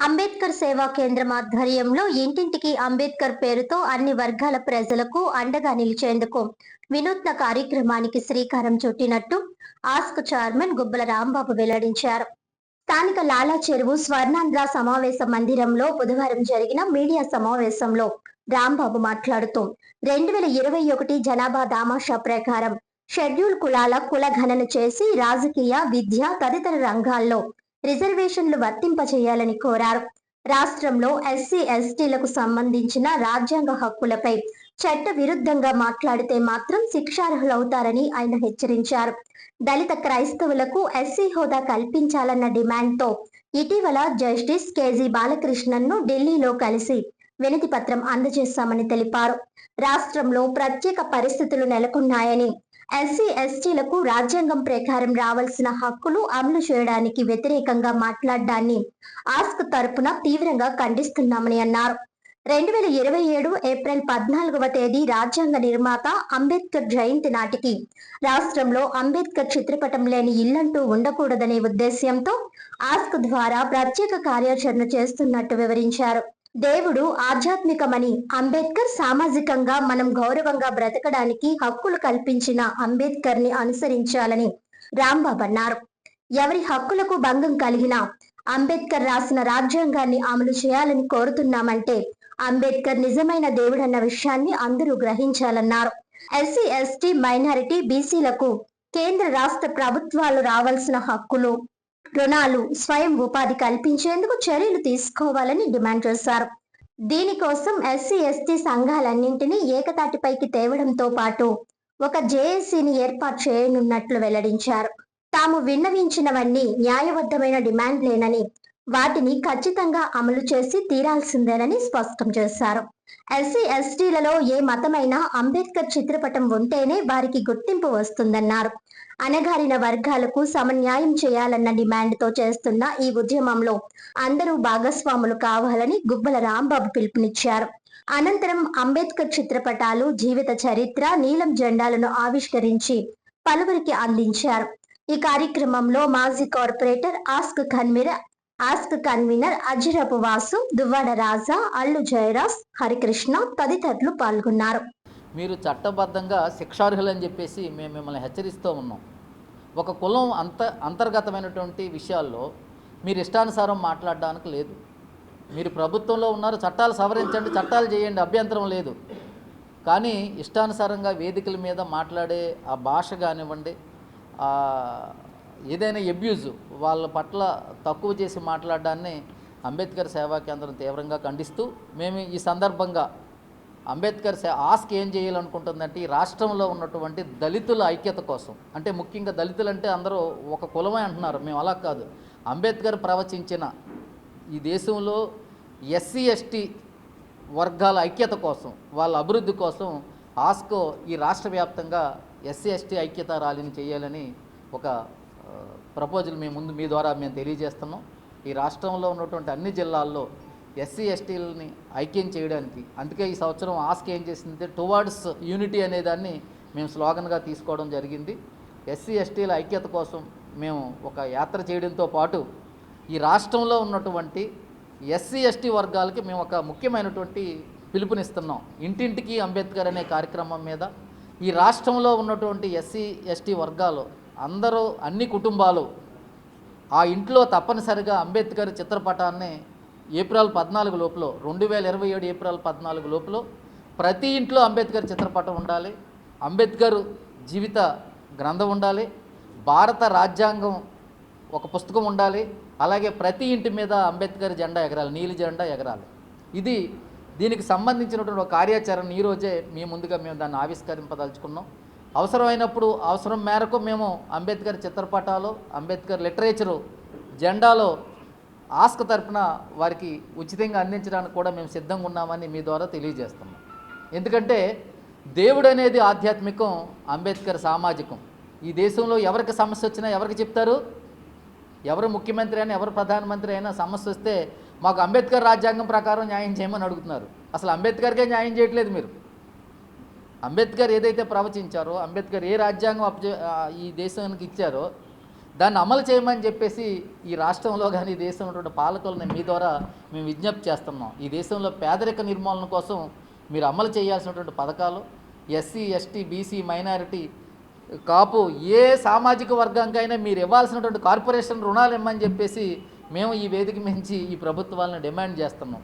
అంబేద్కర్ సేవా కేంద్రం ఆధ్వర్యంలో ఇంటింటికి అంబేద్కర్ పేరుతో అన్ని వర్గాల ప్రజలకు అండగా నిలిచేందుకు వినూత్న కార్యక్రమానికి శ్రీకారం చుట్టినట్టు ఆస్క్ చైర్మన్ గుబ్బల రాంబాబు వెల్లడించారు. స్థానిక లాలా చెరువు స్వర్ణాంధ్ర సమావేశ మందిరంలో బుధవారం జరిగిన మీడియా సమావేశంలో రాంబాబు మాట్లాడుతూ 2021 జనాభా దామాషా ప్రకారం షెడ్యూల్ కులాల కుల గణన చేసి రాజకీయ, విద్య తదితర రంగాల్లో రిజర్వేషన్లు వర్తింపచేయాలని కోరారు. రాష్ట్రంలో ఎస్సీ ఎస్టీలకు సంబంధించిన రాజ్యాంగ హక్కులపై చట్ట విరుద్ధంగా మాట్లాడితే మాత్రం శిక్షార్హులవుతారని ఆయన హెచ్చరించారు. దళిత క్రైస్తవులకు ఎస్సీ హోదా కల్పించాలన్న డిమాండ్తో ఇటీవల జస్టిస్ కేజీ బాలకృష్ణన్ను ఢిల్లీలో కలిసి వినతి పత్రం అందజేశామని తెలిపారు. రాష్ట్రంలో ప్రత్యేక పరిస్థితులు నెలకొన్నాయని, ఎస్సీ ఎస్టీలకు రాజ్యాంగం ప్రకారం రావాల్సిన హక్కులు అమలు చేయడానికి వ్యతిరేకంగా మాట్లాడడాన్ని ఆస్క్ తరపున తీవ్రంగా ఖండిస్తున్నామని అన్నారు. 2027 ఏప్రిల్ 14వ తేదీ రాజ్యాంగ నిర్మాత అంబేద్కర్ జయంతి నాటికి రాష్ట్రంలో అంబేద్కర్ చిత్రపటం లేని ఇల్లంటూ ఉండకూడదనే ఉద్దేశ్యంతో ఆస్క్ ద్వారా ప్రత్యేక కార్యాచరణ చేస్తున్నట్టు వివరించారు. దేవుడు ఆధ్యాత్మికమని, అంబేద్కర్ సామాజికంగా మనం గౌరవంగా బ్రతకడానికి హక్కులు కల్పించిన అంబేద్కర్ ని అనుసరించాలని రాంబాబు అన్నారు. ఎవరి హక్కులకు భంగం కలిగినా అంబేద్కర్ రాసిన రాజ్యాంగాన్ని అమలు చేయాలని కోరుతున్నామంటే అంబేద్కర్ నిజమైన దేవుడన్న విషయాన్ని అందరూ గ్రహించాలన్నారు. ఎస్సీ ఎస్టీ మైనారిటీ బీసీలకు కేంద్ర రాష్ట్ర ప్రభుత్వాలు రావాల్సిన హక్కులు, రుణాలు, స్వయం ఉపాధి కల్పించేందుకు చర్యలు తీసుకోవాలని డిమాండ్ చేశారు. దీనికోసం ఎస్సీ ఎస్టీ సంఘాలన్నింటినీ ఏకతాటిపైకి తేవడంతో పాటు ఒక జేఏసీని ఏర్పాటు చేయనున్నట్లు వెల్లడించారు. తాము విన్నవించినవన్నీ న్యాయబద్ధమైన డిమాండ్లేనని, వాటిని ఖచ్చితంగా అమలు చేసి తీరాల్సిందేనని స్పష్టం చేశారు. ఎస్సీ ఎస్టీలలో ఏ మతమైనా అంబేద్కర్ చిత్రపటం ఉంటేనే వారికి గుర్తింపు వస్తుందన్నారు. అణగారిన వర్గాలకు సమన్యాయం చేయాలన్న డిమాండ్తో చేస్తున్న ఈ ఉద్యమంలో అందరూ భాగస్వాములు కావాలని గుబ్బల రాంబాబు పిలుపునిచ్చారు. అనంతరం అంబేద్కర్ చిత్రపటాలు, జీవిత చరిత్ర, నీలం జెండాలను ఆవిష్కరించి పలువురికి అందించారు. ఈ కార్యక్రమంలో మాజీ కార్పొరేటర్ ఆస్క్ కన్వీనర్ అజిరపు వాసు, దువ్వాడ రాజా, అల్లు జయరాజ్, హరికృష్ణ తదితరులు పాల్గొన్నారు. మీరు చట్టబద్ధంగా శిక్షార్హులని చెప్పేసి మేము మిమ్మల్ని హెచ్చరిస్తూ ఉన్నాం. ఒక కులం అంతర్గతమైనటువంటి విషయాల్లో మీరు ఇష్టానుసారం మాట్లాడడానికి లేదు. మీరు ప్రభుత్వంలో ఉన్నారు, చట్టాలు సవరించండి, చట్టాలు చేయండి, అభ్యంతరం లేదు. కానీ ఇష్టానుసారంగా వేదికల మీద మాట్లాడే ఆ భాష కానివ్వండి, ఏదైనా అబ్యూజ్ వాళ్ళ పట్ల తక్కువ చేసి మాట్లాడడాన్ని అంబేద్కర్ సేవా కేంద్రం తీవ్రంగా ఖండిస్తూ మేము ఈ సందర్భంగా అంబేద్కర్ ఆస్క్ ఏం చేయాలనుకుంటుందంటే ఈ రాష్ట్రంలో ఉన్నటువంటి దళితుల ఐక్యత కోసం, అంటే ముఖ్యంగా దళితులు అంటే అందరూ ఒక కులమే అంటున్నారు, మేము అలా కాదు. అంబేద్కర్ ప్రవచించిన ఈ దేశంలో ఎస్సీ ఎస్టీ వర్గాల ఐక్యత కోసం, వాళ్ళ అభివృద్ధి కోసం ఆస్క్ ఈ రాష్ట్ర వ్యాప్తంగా ఎస్సీ ఎస్టీ ఐక్యత ర్యాలీని చేయాలని ఒక ప్రపోజల్ మీ ద్వారా మేము తెలియజేస్తున్నాం. ఈ రాష్ట్రంలో ఉన్నటువంటి అన్ని జిల్లాల్లో ఎస్సీ ఎస్టీలని ఐక్యం చేయడానికి, అందుకే ఈ సంవత్సరం ఆస్క్ ఏం చేసిందంటే టువర్డ్స్ యూనిటీ అనేదాన్ని మేము స్లోగన్గా తీసుకోవడం జరిగింది. ఎస్సీ ఎస్టీల ఐక్యత కోసం మేము ఒక యాత్ర చేయడంతో పాటు ఈ రాష్ట్రంలో ఉన్నటువంటి ఎస్సీ ఎస్టీ వర్గాలకి మేము ఒక ముఖ్యమైనటువంటి పిలుపునిస్తున్నాం. ఇంటింటికి అంబేద్కర్ అనే కార్యక్రమం మీద ఈ రాష్ట్రంలో ఉన్నటువంటి ఎస్సీ ఎస్టీ వర్గాలు అందరూ, అన్ని కుటుంబాలు ఆ ఇంట్లో తప్పనిసరిగా అంబేద్కర్ చిత్రపటాన్ని ఏప్రిల్ 14 లోపల 2027 ఏప్రిల్ 14 లోపల ప్రతి ఇంట్లో అంబేద్కర్ చిత్రపటం ఉండాలి, అంబేద్కర్ జీవిత గ్రంథం ఉండాలి, భారత రాజ్యాంగం ఒక పుస్తకం ఉండాలి, అలాగే ప్రతి ఇంటి మీద అంబేద్కర్ జెండా ఎగరాలి, నీలి జెండా ఎగరాలి. దీనికి సంబంధించినటువంటి ఒక కార్యాచరణ ఈరోజే మేము దాన్ని ఆవిష్కరింపదలుచుకున్నాం. అవసరమైనప్పుడు అవసరం మేరకు మేము అంబేద్కర్ చిత్రపటాలు, అంబేద్కర్ లిటరేచరు జెండాలో ఆస్క్ తరపున వారికి ఉచితంగా అందించడానికి కూడా మేము సిద్ధంగా ఉన్నామని మీ ద్వారా తెలియజేస్తున్నాం. ఎందుకంటే దేవుడు అనేది ఆధ్యాత్మికం, అంబేద్కర్ సామాజికం. ఈ దేశంలో ఎవరికి సమస్య వచ్చినా ఎవరికి చెప్తారు? ఎవరు ముఖ్యమంత్రి అయినా, ఎవరు ప్రధానమంత్రి అయినా సమస్య వస్తే మాకు అంబేద్కర్ రాజ్యాంగం ప్రకారం న్యాయం చేయమని అడుగుతున్నారు. అసలు అంబేద్కర్కే న్యాయం చేయట్లేదు మీరు. అంబేద్కర్ ఏదైతే ప్రవచించారో, అంబేద్కర్ ఏ రాజ్యాంగం ఈ దేశానికి ఇచ్చారో దాన్ని అమలు చేయమని చెప్పేసి ఈ రాష్ట్రంలో కానీ దేశంలో ఉన్నటువంటి పాలకులని మీ ద్వారా మేము విజ్ఞప్తి చేస్తున్నాం. ఈ దేశంలో పేదరిక నిర్మూలన కోసం మీరు అమలు చేయాల్సినటువంటి పథకాలు ఎస్సీ, ఎస్టీ, బీసీ, మైనారిటీ, కాపు ఏ సామాజిక వర్గానికైనా మీరు ఇవ్వాల్సినటువంటి కార్పొరేషన్ రుణాలు ఇమ్మని చెప్పేసి మేము ఈ వేదిక మించి ఈ ప్రభుత్వాలను డిమాండ్ చేస్తున్నాం.